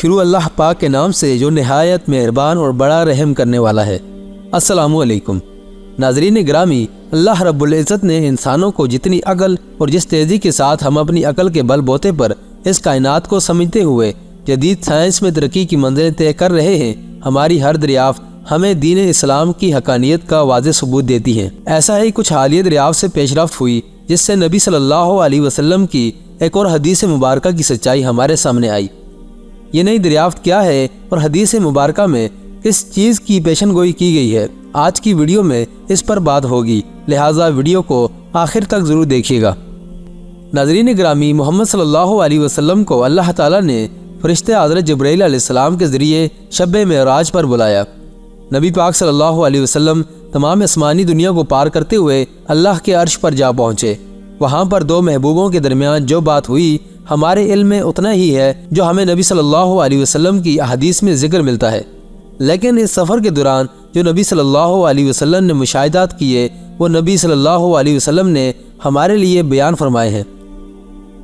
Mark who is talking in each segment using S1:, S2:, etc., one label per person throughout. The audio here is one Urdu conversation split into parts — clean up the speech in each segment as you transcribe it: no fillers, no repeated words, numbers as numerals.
S1: شروع اللہ پاک کے نام سے جو نہایت مہربان اور بڑا رحم کرنے والا ہے۔ السلام علیکم ناظرین گرامی، اللہ رب العزت نے انسانوں کو جتنی عقل اور جس تیزی کے ساتھ ہم اپنی عقل کے بل بوتے پر اس کائنات کو سمجھتے ہوئے جدید سائنس میں ترقی کی منزلیں طے کر رہے ہیں، ہماری ہر دریافت ہمیں دین اسلام کی حقانیت کا واضح ثبوت دیتی ہے۔ ایسا ہی کچھ حالیہ دریافت سے پیش رفت ہوئی جس سے نبی صلی اللہ علیہ وسلم کی ایک اور حدیث مبارکہ کی سچائی ہمارے سامنے آئی۔ یہ نئی دریافت کیا ہے اور حدیث مبارکہ میں کس چیز کی پیشن گوئی کی گئی ہے، آج کی ویڈیو میں اس پر بات ہوگی، لہٰذا ویڈیو کو آخر تک ضرور دیکھیے گا۔ ناظرین گرامی، محمد صلی اللہ علیہ وسلم کو اللہ تعالیٰ نے فرشتے حضرت جبرائیل علیہ السلام کے ذریعے شب معراج پر بلایا۔ نبی پاک صلی اللہ علیہ وسلم تمام آسمانی دنیا کو پار کرتے ہوئے اللہ کے عرش پر جا پہنچے۔ وہاں پر دو محبوبوں کے درمیان جو بات ہوئی ہمارے علم میں اتنا ہی ہے جو ہمیں نبی صلی اللہ علیہ وسلم کی احادیث میں ذکر ملتا ہے، لیکن اس سفر کے دوران جو نبی صلی اللہ علیہ وسلم نے مشاہدات کیے وہ نبی صلی اللہ علیہ وسلم نے ہمارے لیے بیان فرمائے ہیں۔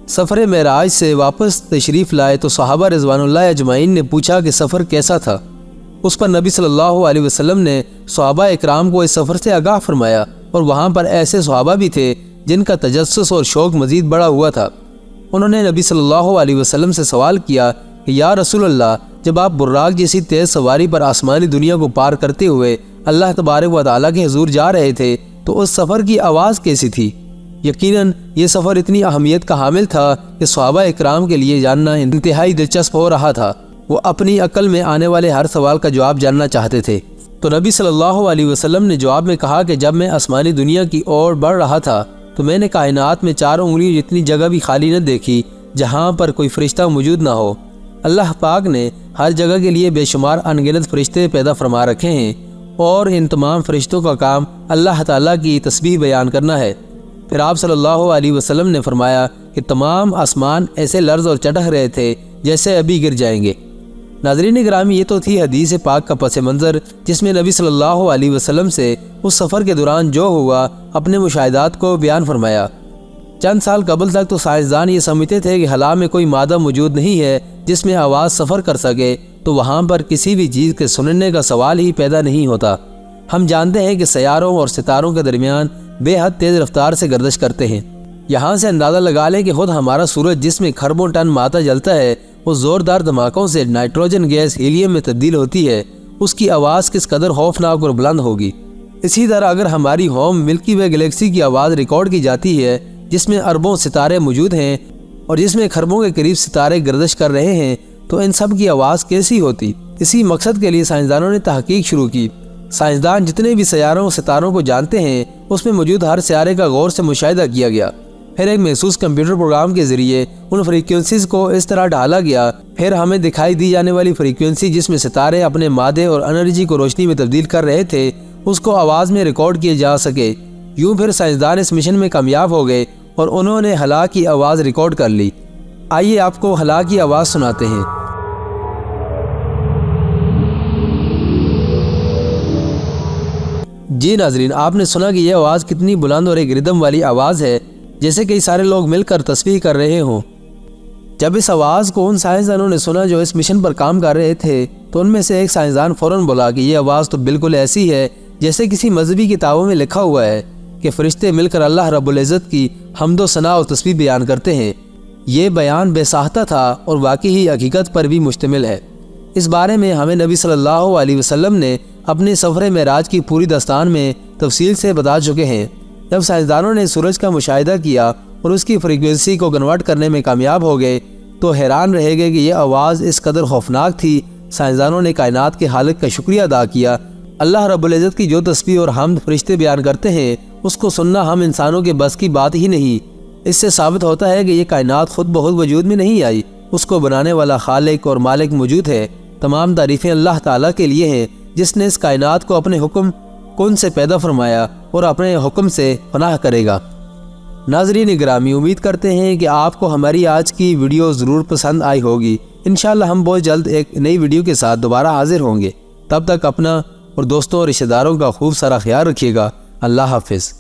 S1: سفر معراج سے واپس تشریف لائے تو صحابہ رضوان اللہ اجمعین نے پوچھا کہ سفر کیسا تھا۔ اس پر نبی صلی اللہ علیہ وسلم نے صحابہ اکرام کو اس سفر سے آگاہ فرمایا، اور وہاں پر ایسے صحابہ بھی تھے جن کا تجسس اور شوق مزید بڑا ہوا تھا۔ انہوں نے نبی صلی اللہ علیہ وسلم سے سوال کیا کہ یا رسول اللہ، جب آپ براق جیسی تیز سواری پر آسمانی دنیا کو پار کرتے ہوئے اللہ تبارک و تعالیٰ کے حضور جا رہے تھے تو اس سفر کی آواز کیسی تھی؟ یقیناً یہ سفر اتنی اہمیت کا حامل تھا کہ صحابہ اکرام کے لیے جاننا انتہائی دلچسپ ہو رہا تھا۔ وہ اپنی عقل میں آنے والے ہر سوال کا جواب جاننا چاہتے تھے۔ تو نبی صلی اللہ علیہ وسلم نے جواب میں کہا کہ جب میں آسمانی دنیا کی اور بڑھ رہا تھا تو میں نے کائنات میں 4 انگلی جتنی جگہ بھی خالی نہ دیکھی جہاں پر کوئی فرشتہ موجود نہ ہو۔ اللہ پاک نے ہر جگہ کے لیے بے شمار انگنت فرشتے پیدا فرما رکھے ہیں، اور ان تمام فرشتوں کا کام اللہ تعالیٰ کی تسبیح بیان کرنا ہے۔ پھر آپ صلی اللہ علیہ وسلم نے فرمایا کہ تمام آسمان ایسے لرز اور چٹخ رہے تھے جیسے ابھی گر جائیں گے۔ ناظرین گرامی، یہ تو تھی حدیث پاک کا پس منظر جس میں نبی صلی اللہ علیہ وسلم سے اس سفر کے دوران جو ہوا اپنے مشاہدات کو بیان فرمایا۔ چند سال قبل تک تو سائنسدان یہ سمجھتے تھے کہ خلا میں کوئی مادہ موجود نہیں ہے جس میں آواز سفر کر سکے، تو وہاں پر کسی بھی چیز کے سننے کا سوال ہی پیدا نہیں ہوتا۔ ہم جانتے ہیں کہ سیاروں اور ستاروں کے درمیان بے حد تیز رفتار سے گردش کرتے ہیں۔ یہاں سے اندازہ لگا لیں کہ خود ہمارا سورج جس میں کھربوں ٹن مادہ جلتا ہے، وہ زوردار دھماکوں سے نائٹروجن گیس ہیلیم میں تبدیل ہوتی ہے، اس کی آواز کس قدر خوفناک اور بلند ہوگی۔ اسی طرح اگر ہماری ہوم ملکی وے گلیکسی کی آواز ریکارڈ کی جاتی ہے جس میں اربوں ستارے موجود ہیں اور جس میں کھربوں کے قریب ستارے گردش کر رہے ہیں، تو ان سب کی آواز کیسی ہوتی؟ اسی مقصد کے لیے سائنسدانوں نے تحقیق شروع کی۔ سائنسدان جتنے بھی سیاروں اور ستاروں کو جانتے ہیں اس میں موجود ہر سیارے کا غور سے مشاہدہ کیا گیا، پھر ایک محسوس کمپیوٹر پروگرام کے ذریعے ان فریکوینسیز کو اس طرح ڈھالا گیا، پھر ہمیں دکھائی دی جانے والی فریکوینسی جس میں ستارے اپنے مادے اور انرجی کو روشنی میں تبدیل کر رہے تھے اس کو آواز میں ریکارڈ کیے جا سکے۔ یوں پھر سائنسدان اس مشن میں کامیاب ہو گئے اور انہوں نے خلا کی آواز ریکارڈ کر لی۔ آئیے آپ کو خلا کی آواز سناتے ہیں۔ جی ناظرین، آپ نے سنا کہ یہ آواز کتنی بلند اور ایک ردم والی آواز ہے، جیسے کئی سارے لوگ مل کر تسبیح کر رہے ہوں۔ جب اس آواز کو ان سائنسدانوں نے سنا جو اس مشن پر کام کر رہے تھے تو ان میں سے ایک سائنسدان فوراً بولا کہ یہ آواز تو بالکل ایسی ہے جیسے کسی مذہبی کتابوں میں لکھا ہوا ہے کہ فرشتے مل کر اللہ رب العزت کی حمد و ثنا اور تسبیح بیان کرتے ہیں۔ یہ بیان بے ساختہ تھا اور واقعی ہی حقیقت پر بھی مشتمل ہے۔ اس بارے میں ہمیں نبی صلی اللہ علیہ وسلم نے اپنے سفر معراج کی پوری داستان میں تفصیل سے بتا چکے ہیں۔ جب سائنسدانوں نے سورج کا مشاہدہ کیا اور اس کی فریکوینسی کو کنورٹ کرنے میں کامیاب ہو گئے تو حیران رہ گئے کہ یہ آواز اس قدر خوفناک تھی۔ سائنسدانوں نے کائنات کے خالق کا شکریہ ادا کیا۔ اللہ رب العزت کی جو تسبیح اور حمد فرشتے بیان کرتے ہیں اس کو سننا ہم انسانوں کے بس کی بات ہی نہیں۔ اس سے ثابت ہوتا ہے کہ یہ کائنات خود بخود وجود میں نہیں آئی، اس کو بنانے والا خالق اور مالک موجود ہے۔ تمام تعریفیں اللہ تعالیٰ کے لیے ہیں جس نے اس کائنات کو اپنے حکم کن سے پیدا فرمایا اور اپنے حکم سے پناہ کرے گا۔ ناظرین گرامی، امید کرتے ہیں کہ آپ کو ہماری آج کی ویڈیو ضرور پسند آئی ہوگی۔ انشاءاللہ ہم بہت جلد ایک نئی ویڈیو کے ساتھ دوبارہ حاضر ہوں گے۔ تب تک اپنا اور دوستوں اور رشتہ داروں کا خوب سارا خیال رکھیے گا۔ اللہ حافظ۔